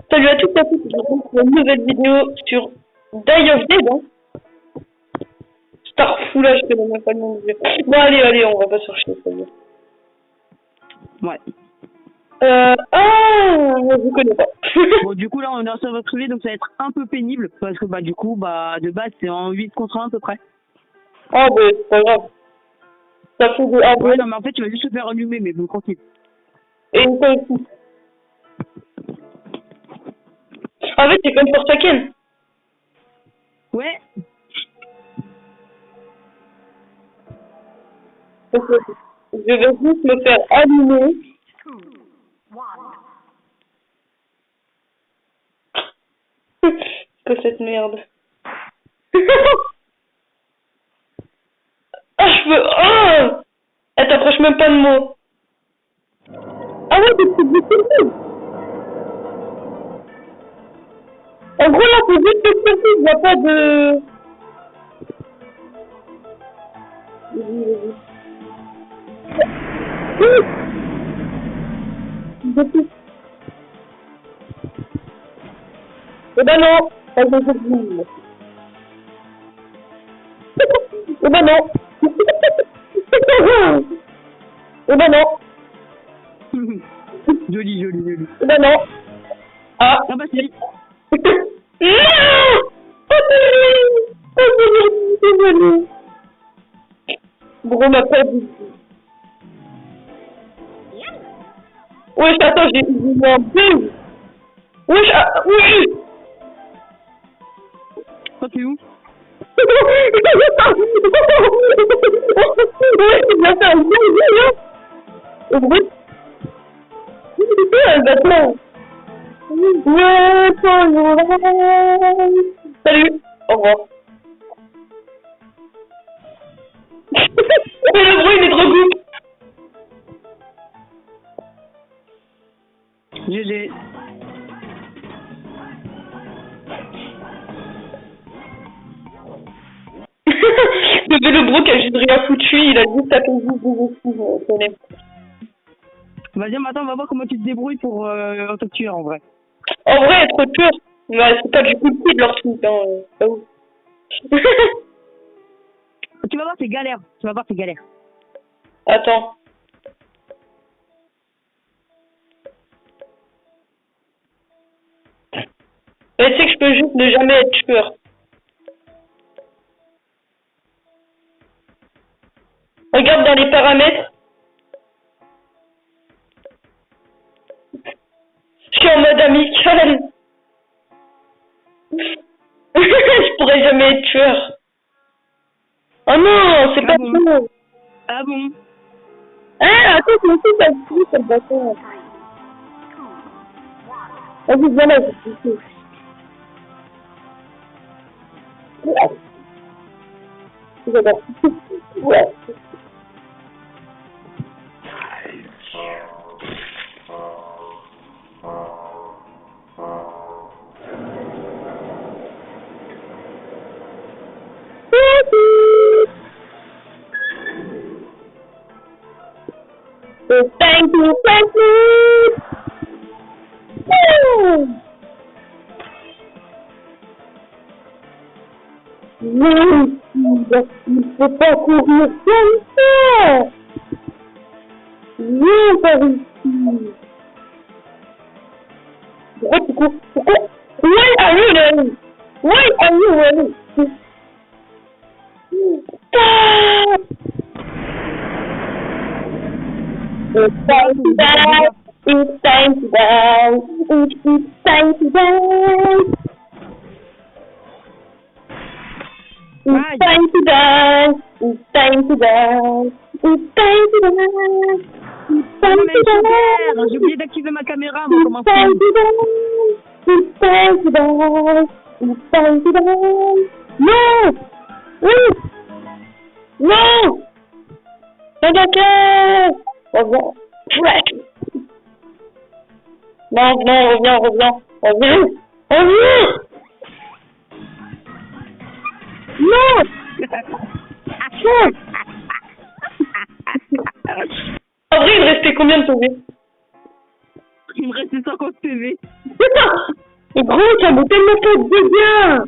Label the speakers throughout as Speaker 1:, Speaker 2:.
Speaker 1: Salut à toutes et à tous, bienvenue pour une nouvelle vidéo sur Die of Dead, hein. Starfou là, je connais même pas le nom du jeu. Bon allez, on va pas chercher, ça y est.
Speaker 2: Ouais.
Speaker 1: Je connais pas.
Speaker 2: Bon, du coup, là, on est en serveur privé, donc ça va être un peu pénible, parce que, du coup, de base, c'est en 8 contre 1 à peu près.
Speaker 1: Ah bah c'est pas grave. Ça fait des arbres.
Speaker 2: Ouais, non, mais en fait, tu vas juste te faire allumer, mais bon, tranquille.
Speaker 1: Et une fois aussi. En fait, c'est comme pour Taken.
Speaker 2: Ouais.
Speaker 1: Je vais juste me faire allumer. Que cette merde. Ah, je veux... Oh, elle t'approche même pas de moi. Ah ouais, c'est difficile. En gros, là, c'est juste que il n'y a pas de... Eh ben non. Eh ben non. Eh ben non. Eh ben non.
Speaker 2: Joli.
Speaker 1: Eh ben non. Ah.
Speaker 2: Ah bah si.
Speaker 1: Non. Désolé. Gros, ma paix. Wesh, attends, j'ai eu un bug. Wesh, oui.
Speaker 2: Toi, t'es où?
Speaker 1: Ouais, c'est bien fait un bug, hein. Au bruit. Maintenant. Ouais, salut. Au revoir. Mais le bruit, il est trop cool.
Speaker 2: GG.
Speaker 1: Le Vélobro qui a juste rien foutu, il a juste tapé des connais.
Speaker 2: Vas-y, maintenant, on va voir comment tu te débrouilles pour te tuer, en vrai.
Speaker 1: En vrai, être pur, c'est pas du coup le de leur truc, hein. Pas ouf.
Speaker 2: Tu vas voir, c'est galère.
Speaker 1: Attends. Mais tu sais que je peux juste ne jamais être tueur. Regarde dans les paramètres. Je suis en mode amical. Je pourrais jamais être tueur. Oh non, c'est pas
Speaker 2: bon.
Speaker 1: bon.
Speaker 2: Ah bon?
Speaker 1: Ah, attends, c'est aussi ça se dit, ça me bâtard. Vas-y, viens là, je te dis. J'adore. Ouais. So thank you. Oui, il faut pas courir comme ça. Viens par ici. Pourquoi tu cours? Where are you running? Where are you running? Stop! It's time to die. It's time to die. It's time to die. It's time to die. It's time to die. It's time to die. It's time to die.
Speaker 2: J'ai oublié d'activer ma caméra,
Speaker 1: It's time to die. It's time to die. It's time to die. Non! Oui! Non! Regarde! Reviens. Non, reviens. Non! En vrai, il restait combien de sauver?
Speaker 2: Il me restait 50 PV.
Speaker 1: Et gros, ça met tellement pas de dégâts.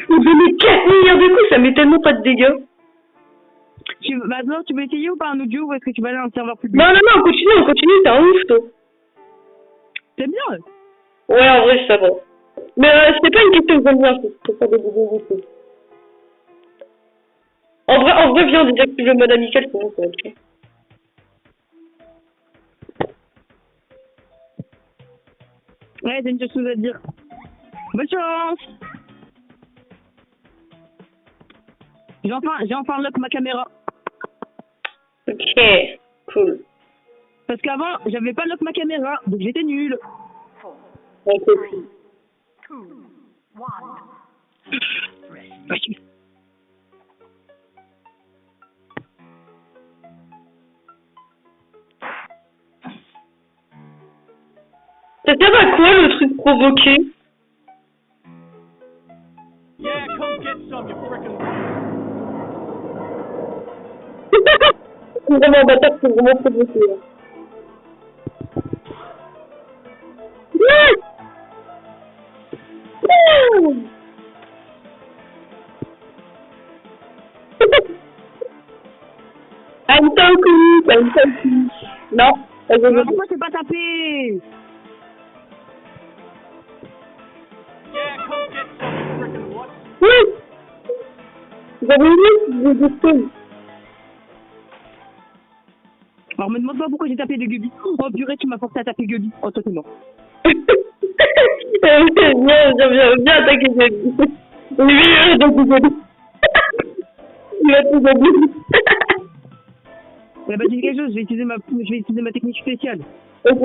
Speaker 1: Vous donnez 4 milliards de coups, ça met tellement pas de dégâts.
Speaker 2: Maintenant, tu veux essayer ou pas un audio ou est-ce que tu vas aller dans un serveur public?
Speaker 1: Non, on continue, t'es un ouf, toi.
Speaker 2: C'est bien.
Speaker 1: Ouais, en vrai, ça va. Mais c'est pas une question que j'aime bien, c'est pas des vidéos du tout. En vrai, viens, on désactive le mode amical, c'est bon, ça va être bien.
Speaker 2: Ouais, t'as une chose à te dire. Bonne chance. J'ai enfin unlock ma caméra.
Speaker 1: Ok, cool.
Speaker 2: Parce qu'avant, j'avais pas unlock ma caméra, donc j'étais nul.
Speaker 1: Ok. Ça sert à quoi le truc provoqué?
Speaker 3: Yeah, come get some, you frickin'
Speaker 1: C'est vraiment bâtard, c'est vraiment provoqué. I'm so cool. Non,
Speaker 2: Mais pourquoi t'es pas tapé?
Speaker 3: Yeah, come get some, you frickin' what?
Speaker 1: Oui. J'avais oublié de spawn.
Speaker 2: Alors me demande pas pourquoi j'ai tapé des Gubi. Oh purée, tu m'as forcé à taper Gubi. Oh toi t'es mort.
Speaker 1: Viens attaquer Gubi. Lui, attaquer Gubi. Il va tout gagner.
Speaker 2: Ouais bah dis quelque chose, je vais utiliser ma technique spéciale.
Speaker 1: Ok.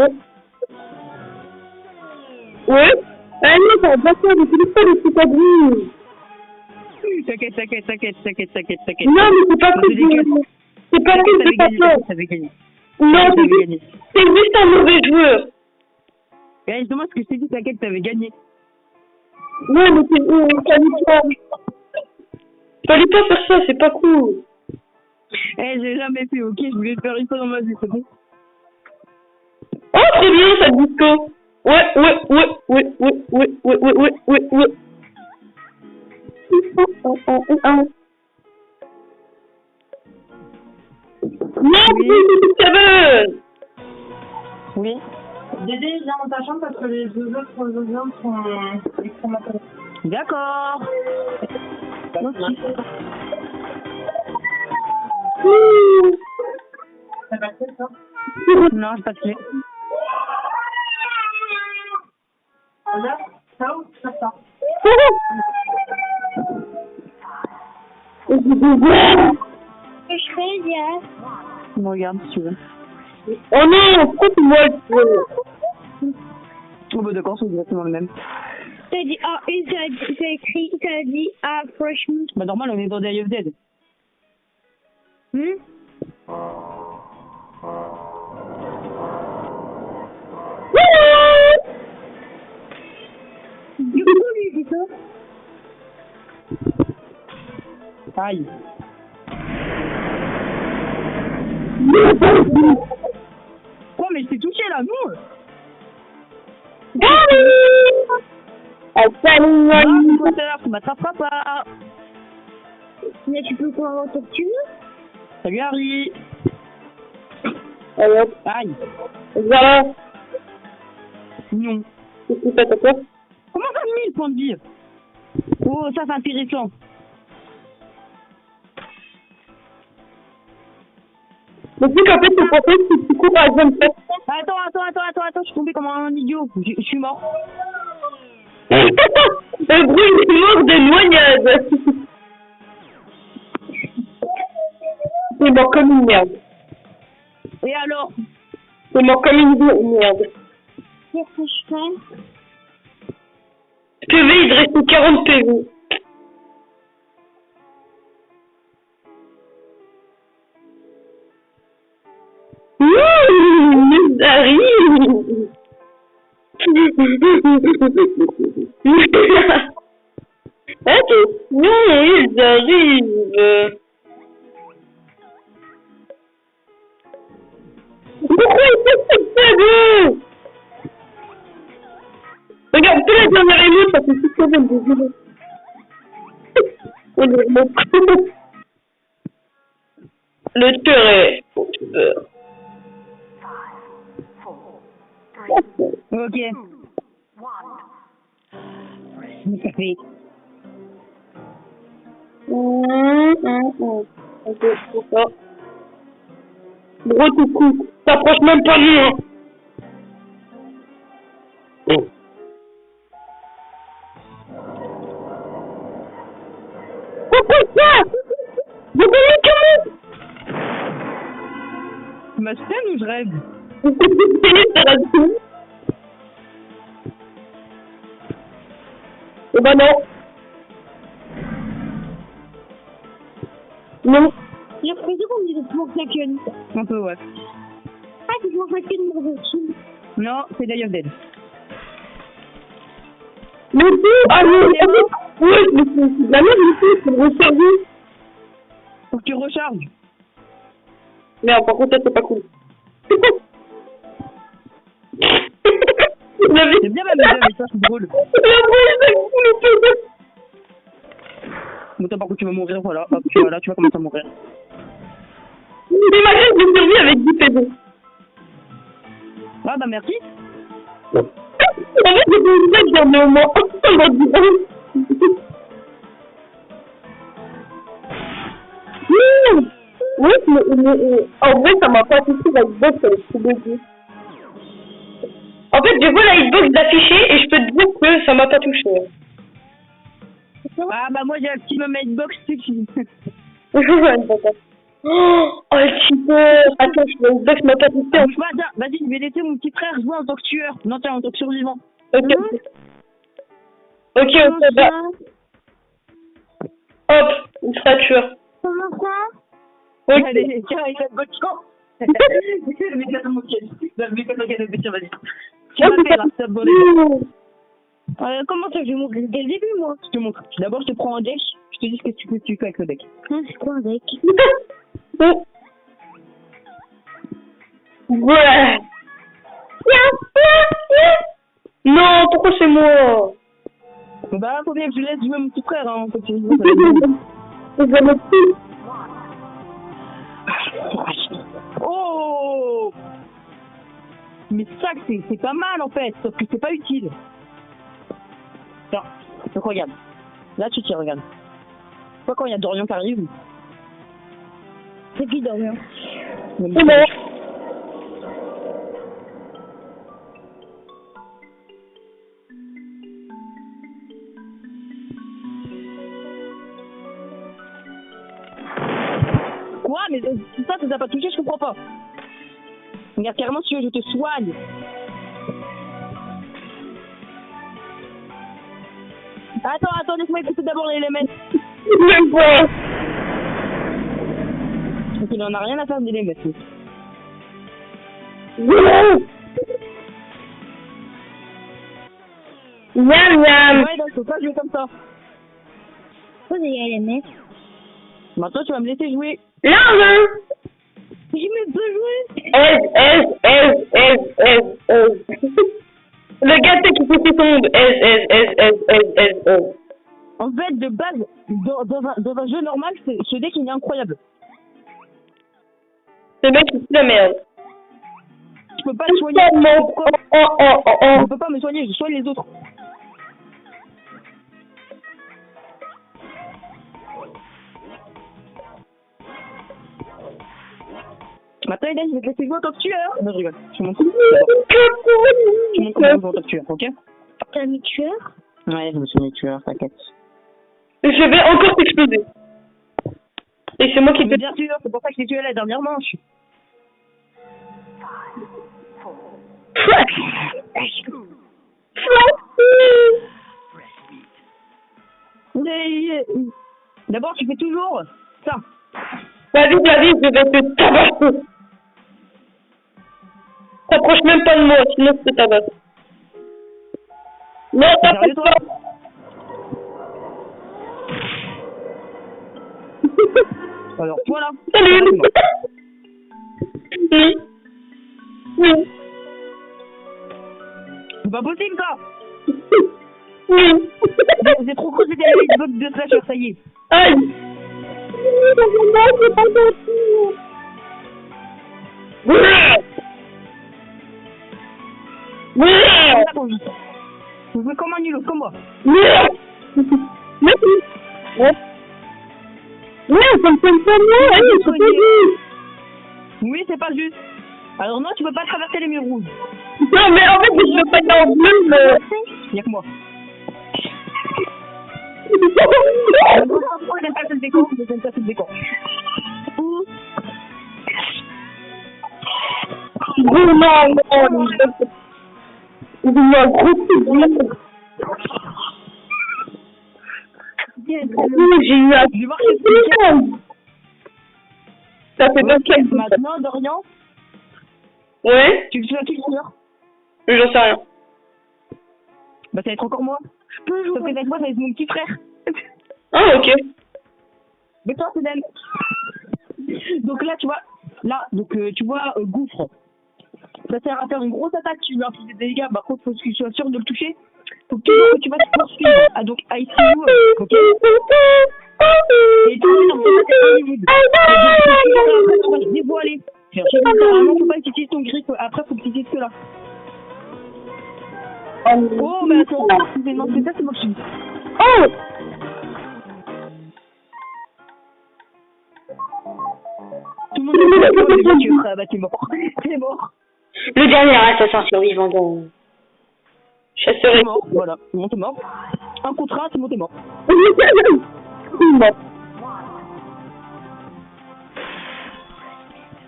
Speaker 1: Ouais. Allez, ça va pas faire, utilise pas les trucs à vie.
Speaker 2: T'inquiète.
Speaker 1: Non, mais c'est pas que c'est pas que c'est pas ça.
Speaker 2: T'avais gagné.
Speaker 1: Non, c'est juste un mauvais joueur.
Speaker 2: Et justement, ce que je t'ai dit, t'inquiète, t'avais gagné.
Speaker 1: Non, mais fallait pas faire ça, c'est pas cool.
Speaker 2: J'ai jamais fait, ok, je voulais le faire une fois dans ma vie, c'est bon.
Speaker 1: Oh, très bien, ça disco. Ouais. Non,
Speaker 2: Oui.
Speaker 4: Dédé, viens dans ta chambre parce que les deux autres zones sont extrêmement intéressants.
Speaker 2: D'accord.
Speaker 4: Ça va faire ça?
Speaker 2: Non, j'ai pas de clé.
Speaker 4: Regarde, ça ou ça sort?
Speaker 1: Je fais bien.
Speaker 2: Tu me regardes si tu veux.
Speaker 1: Oh non, coupe-moi le feu.
Speaker 2: Oh bah d'accord, c'est exactement le même.
Speaker 1: T'as dit t'as dit franchement.
Speaker 2: Bah normal, on est dans Day of Dead. Aïe. Quoi, mais je t'ai touché là, non? Non, tout à l'heure, tu m'attraperas pas.
Speaker 1: Mais tu peux pas avoir ton tu veux.
Speaker 2: Salut Harry.
Speaker 1: Alors,
Speaker 2: Aïe.
Speaker 1: voilà.
Speaker 2: Non.
Speaker 1: Qu'est-ce que t'as fait?
Speaker 2: Comment ça 1000 points de vie? Oh, ça c'est intéressant.
Speaker 1: Mais tu sais qu'en fait, c'est pour ça que tu cours à zone 7.
Speaker 2: Attends, je suis tombé comme un idiot. Je suis mort.
Speaker 1: Le bruit est mort de noyade. C'est mort comme une merde.
Speaker 2: Et alors?
Speaker 1: C'est mort comme une merde.
Speaker 4: Qu'est-ce que je fais?
Speaker 1: PV, il te reste 40 PV. Ils arrivent. Attention, ils arrivent. Pourquoi il fait ça? Regarde, dès la dernière émote, ça fait 6 secondes, désolé. On est vraiment con. Le cœur est...
Speaker 2: Ok. Ça fait.
Speaker 1: Ok, c'est ça. Gros tout coup, t'approches même pas de moi. Pourquoi ça? Je connais comment?
Speaker 2: Tu m'as scène ou je rêve?
Speaker 1: Eh ben non. Non.
Speaker 5: J'ai l'impression qu'on dirait toujours la queue.
Speaker 2: Un peu, ouais.
Speaker 5: Ah, c'est toujours la queue de mon film.
Speaker 2: Non, c'est Day of Dead.
Speaker 1: Mais tout, ah oui, ouais, mais c'est la merde, c'est le recharger.
Speaker 2: Faut que tu recharges.
Speaker 1: Merde, par contre, ça, c'est pas cool.
Speaker 2: C'est bien m'amuser avec ça, c'est drôle.
Speaker 1: La bruit, c'est cool, le peu.
Speaker 2: Mais toi, par contre, tu vas mourir, voilà. Hop, tu vas commencer à mourir.
Speaker 1: Imagine, j'ai servi avec 10 pédos.
Speaker 2: Ah, bah merci.
Speaker 1: En fait, j'ai pas de j'en ai au moins un dans 10 ans. Oui, mais en vrai, ça m'a pas touché la hitbox, elle est trop bébé. En fait, je vois la hitbox d'afficher et je peux te dire que ça m'a pas touché.
Speaker 2: Ah, bah moi, j'ai un petit moment hitbox, c'est qui.
Speaker 1: Oh, le super. Attends, la hitbox m'a pas touché.
Speaker 2: Bouge pas, tiens, vas-y, je vais laisser mon petit frère jouer en tant que tueur. Non, tiens, en tant que survivant.
Speaker 1: Ok. Ok, bah. Hop, il sera tueur.
Speaker 5: Comment ça?
Speaker 1: Ok.
Speaker 2: Allez, tiens, il a de bonne chance. Le mec à mon pied. Le mec à mon pied, tiens, vas-y. Tu vas faire un stop bonnet.
Speaker 5: Comment ça, je vais mourir dès le début, moi?
Speaker 2: Je te montre. D'abord, je te prends un deck. Je te dis ce que tu fais avec le deck.
Speaker 5: C'est quoi un deck?
Speaker 1: Ouais. Non, pourquoi c'est moi?
Speaker 2: Bah, faut bien que je laisse jouer mon petit frère, hein. Faut que tu Oh! Mais ça, c'est pas mal, en fait. Sauf que c'est pas utile. Tiens, donc regarde. Là, tu tires, regarde. Toi, quand il y a Dorian qui arrive...
Speaker 5: C'est qui Dorian?
Speaker 1: C'est bon.
Speaker 2: Quoi? Mais ça t'a pas touché, je comprends pas. Regarde, carrément, si tu veux, je te soigne. Attends, laisse-moi écouter d'abord les éléments.
Speaker 1: Même pas.
Speaker 2: Donc, il en a rien à faire des éléments.
Speaker 1: Miam, miam.
Speaker 2: Ouais, donc, faut pas jouer comme ça.
Speaker 5: Pourquoi j'ai LMS?
Speaker 2: Maintenant, tu vas me laisser jouer.
Speaker 1: Là,
Speaker 5: J'ai même pas joué.
Speaker 1: Le gars, c'est qui fait ses ondes.
Speaker 2: En fait, de base, dans un jeu normal, ce deck, il est incroyable.
Speaker 1: Ce mec, c'est la merde.
Speaker 2: Je peux pas le soigner. Pourquoi? Je peux pas me soigner, je soigne les autres. Maintenant, Hélène, je vais te laisser jouer en tant que tueur. Non, je rigole. Je te montre. Je te montre comment jouer en tant que tueur, ok?
Speaker 5: T'as mis tueur?
Speaker 2: Ouais, je me suis mis tueur, t'inquiète.
Speaker 1: Je vais encore t'exploser. Et c'est moi qui
Speaker 2: Mais bien sûr, c'est pour ça que j'ai tué la dernière manche. D'abord, tu fais toujours ça.
Speaker 1: Vas-y, je vais te tabasser. T'approches même pas de moi, sinon je te tabasse. Non, t'approches pas.
Speaker 2: Alors, voilà.
Speaker 1: Salut. Oui.
Speaker 2: C'est pas possible, ça.
Speaker 1: Oui.
Speaker 2: Vous êtes trop cool, c'était la Xbox de Slasher, ça y est.
Speaker 1: Aïe. Non, c'est pas possible.
Speaker 2: Vous jouez comme un nul, comme moi. Oui, c'est pas juste. Alors non, tu peux pas traverser les murs rouges.
Speaker 1: Non, mais en fait, je veux pas être en bleu, mais...
Speaker 2: Y'a que moi.
Speaker 1: Oh,
Speaker 2: J'aime pas cette déco, j'aime pas cette déco.
Speaker 1: non, non. Il y a un gros truc. J'ai eu un
Speaker 2: Je vais voir ce que
Speaker 1: ça fait bien quel
Speaker 2: maintenant, Dorian,
Speaker 1: Ouais,
Speaker 2: tu joues à quelle couleur?
Speaker 1: j'en sais rien.
Speaker 2: Bah ça va être encore moi. Sauf que avec moi, ça va être mon petit frère.
Speaker 1: Ah, ok.
Speaker 2: Mais toi, c'est d'elle. Donc là, tu vois, tu vois, gouffre. Ça sert à faire une grosse attaque, tu lui infliges des dégâts, par contre, faut que tu sois sûr de le toucher. Faut toujours que tu vas te poursuivre. Ah, donc, I see you, ok? Et tu vas invisible. Après, tu vas te dévoiler. Normalement, faut pas utiliser ton griffe, après, faut que tu utilises cela. Oh, mais attends, non, c'est ça, c'est moi qui.
Speaker 1: Oh!
Speaker 2: Tout le monde est mort. Ah, bah, t'es mort. T'es mort.
Speaker 1: Le dernier assassin survivant dans... Chasserai.
Speaker 2: T'es mort, voilà. C'est bon, t'es mort. Un contre un, c'est bon, t'es mort.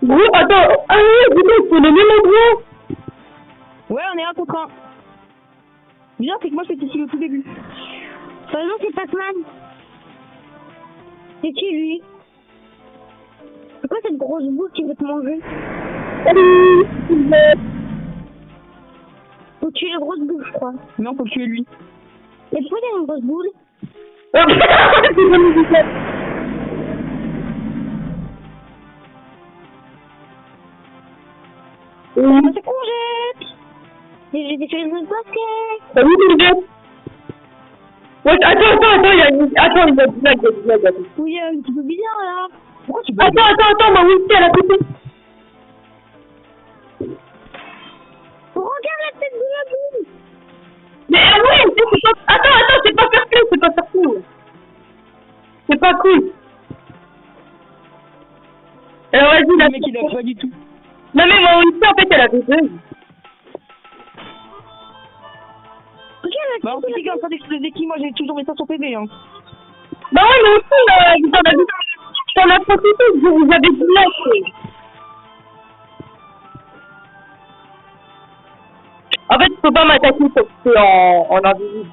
Speaker 1: Gros, attends. Ah oui, c'est le même endroit.
Speaker 2: Ouais, on est un contre un. Bien, c'est que moi, j'étais ici au tout début.
Speaker 5: Non, c'est Pac-Man. C'est qui, lui? C'est quoi cette grosse boule qui veut te manger? Faut tuer la grosse boule, je crois.
Speaker 2: Non, faut le tuer lui.
Speaker 5: Et pourquoi il y a une grosse boule? C'est congé. J'ai des choses de basket.
Speaker 1: Salut, les gars. Ouais, attends, il y a une... Attends, il y a une blague.
Speaker 5: Oui, il y a un petit peu bizarre, là.
Speaker 2: Pourquoi tu blagues?
Speaker 1: Attends, ma whisky, elle a coupé.
Speaker 5: Regarde la tête de la boule.
Speaker 1: Mais oui, c'est pas... Attends, c'est pas fair play, c'est pas cool. Alors vas-y,
Speaker 2: Le
Speaker 1: la
Speaker 2: mec, il a pas du tout.
Speaker 1: Non mais ma whisky, en fait, elle avait deux.
Speaker 2: Bah, en fait, il est en train d'exploser qui? Moi, j'ai toujours mis ça sur PV, hein.
Speaker 1: Bah ouais, mais aussi, t'en as profité, vous avez dit là. En fait, faut pas m'attaquer sauf que c'est en invisible.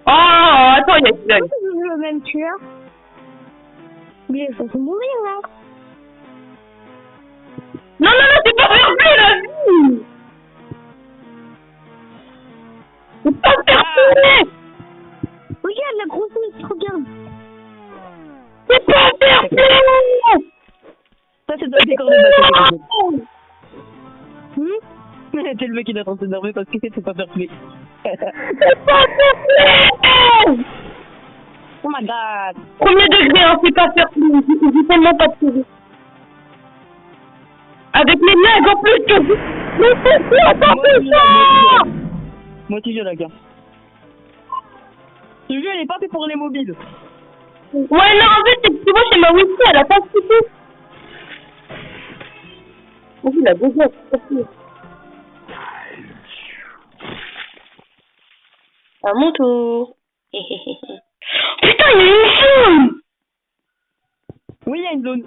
Speaker 1: Oh, attends, il y a du lag.
Speaker 5: Pourquoi tu veux le même tueur? Il est censé mourir, là.
Speaker 1: Non, c'est pas fair play, la vie. C'est pas fair play.
Speaker 5: Regarde, la grosse boule, regarde.
Speaker 1: C'est pas fair play.
Speaker 2: Ça, c'est dans le décor de bataille. T'es le mec qui est en train de s'énerver parce que c'est pas fair play.
Speaker 1: C'est pas fair play.
Speaker 2: Oh my god.
Speaker 1: Premier degré, hein, c'est pas fair play. J'ai tellement pas de série. Avec les lags en plus que... Mais c'est quoi, t'en fais ça?
Speaker 2: Moi aussi, je la gars. Ce jeu, il est pas fait pour les mobiles.
Speaker 1: Ouais, non, en fait, c'est que tu vois, chez ma whisky, elle a pas coupé. Oh, il a déjà coupé. À mon tour. Putain, il y a une zone.
Speaker 2: Oui, il y a une zone.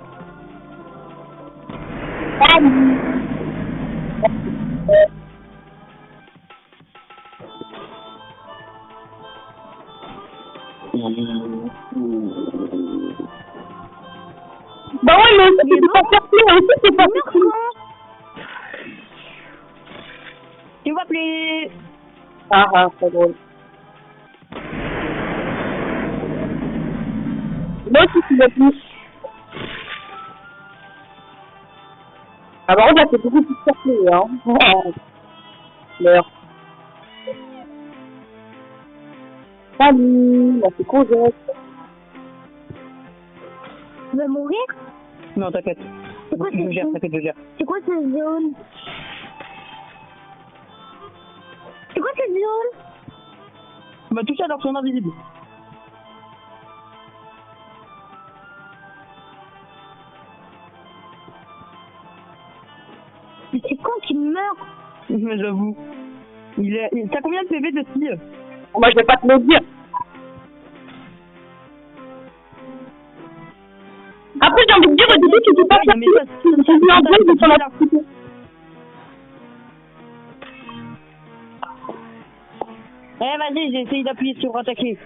Speaker 1: Bah ouais, mais aussi, c'est pas fair play, aussi, c'est pas fair play.
Speaker 2: Tu vas appeler.
Speaker 1: Ah, c'est drôle. Moi aussi, tu vas plus. Ah bah là, c'est beaucoup plus surpris, hein. Oh. Merde. Salut, là c'est Cosette.
Speaker 5: Tu vas mourir?
Speaker 2: Non, t'inquiète.
Speaker 5: C'est quoi
Speaker 2: Je
Speaker 5: cette
Speaker 2: gère,
Speaker 5: zone?
Speaker 2: t'inquiète, je gère.
Speaker 5: C'est quoi cette zone? C'est quoi cette zone?
Speaker 2: On m'a touché alors qu'ils sont invisibles.
Speaker 5: Mais c'est quand qu'il meurt?
Speaker 2: Mais j'avoue. T'as combien de PV de fille?
Speaker 1: Moi, je vais pas te le dire. Après, j'ai envie de dire, au début, tu peux pas faire plus. Tu dis en vrai, c'est ton activité.
Speaker 2: Eh, vas-y, j'ai essayé d'appuyer sur attaquer.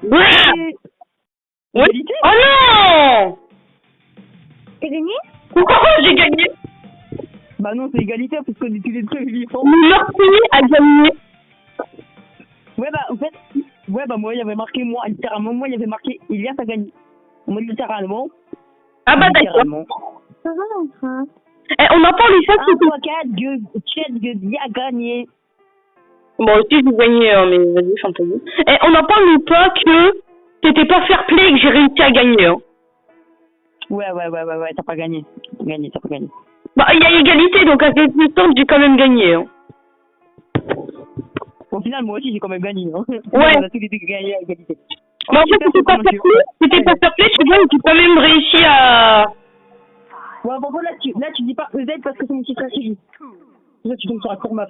Speaker 1: Ouais.
Speaker 2: Égalité?
Speaker 1: Oh non!
Speaker 5: T'as gagné?
Speaker 1: Oh, j'ai gagné.
Speaker 2: Bah non, c'est égalité parce qu'on est tous les deux vivants.
Speaker 1: Le meurtrier a gagné.
Speaker 2: Ouais, bah en fait, ouais, bah moi, il y avait marqué, moi, littéralement, moi, il y avait marqué Ilias a gagné. Moi, littéralement.
Speaker 1: Ah bah d'accord.
Speaker 2: Littéralement.
Speaker 5: Ça va, enfin.
Speaker 1: Eh, on entend les choses
Speaker 2: 1, 3, 4, Chad Gudi a gagné.
Speaker 1: Bon, aussi, j'ai gagné, hein, mais vas-y, chante-le. Eh, on n'en parle pas que t'étais pas fair play et que j'ai réussi à gagner, hein.
Speaker 2: Ouais, t'as pas gagné. T'as pas gagné.
Speaker 1: Bah, il y a égalité, donc à quelque temps, j'ai quand même gagné, hein.
Speaker 2: Au final, moi aussi, j'ai quand même gagné, hein.
Speaker 1: Ouais.
Speaker 2: On a tous les deux gagné à égalité.
Speaker 1: Mais en fait, c'était pas fair play, c'est bien, j'ai quand même réussi à...
Speaker 2: Ouais, bon, là, tu dis pas EZ parce que c'est une petite stratégie. Là, tu tombes sur la cour map.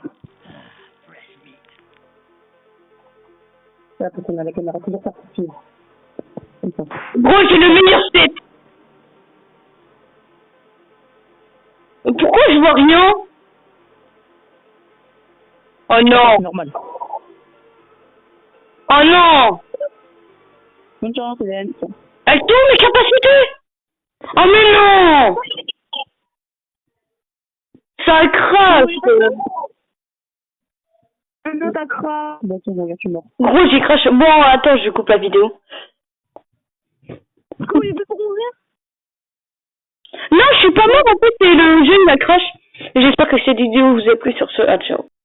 Speaker 2: Là, parce qu'on a la caméra toujours partie. Comme ça.
Speaker 1: Gros, j'ai le meilleur set. Pourquoi je vois rien? Oh non.
Speaker 2: Normal.
Speaker 1: Oh non.
Speaker 2: Bonne chance, Hélène.
Speaker 1: Elles tournent mes capacités. Oh mais non. Ça crache.
Speaker 2: Non, t'as craint. Bon, tiens, regarde, je suis mort.
Speaker 1: Gros, j'ai craché. Bon, attends, je coupe la vidéo.
Speaker 5: Comment il fait pour mourir?
Speaker 1: Non, je suis pas mort, en fait, c'est le jeu, il a crash. J'espère que cette vidéo vous a plu sur ce. Ah, ciao.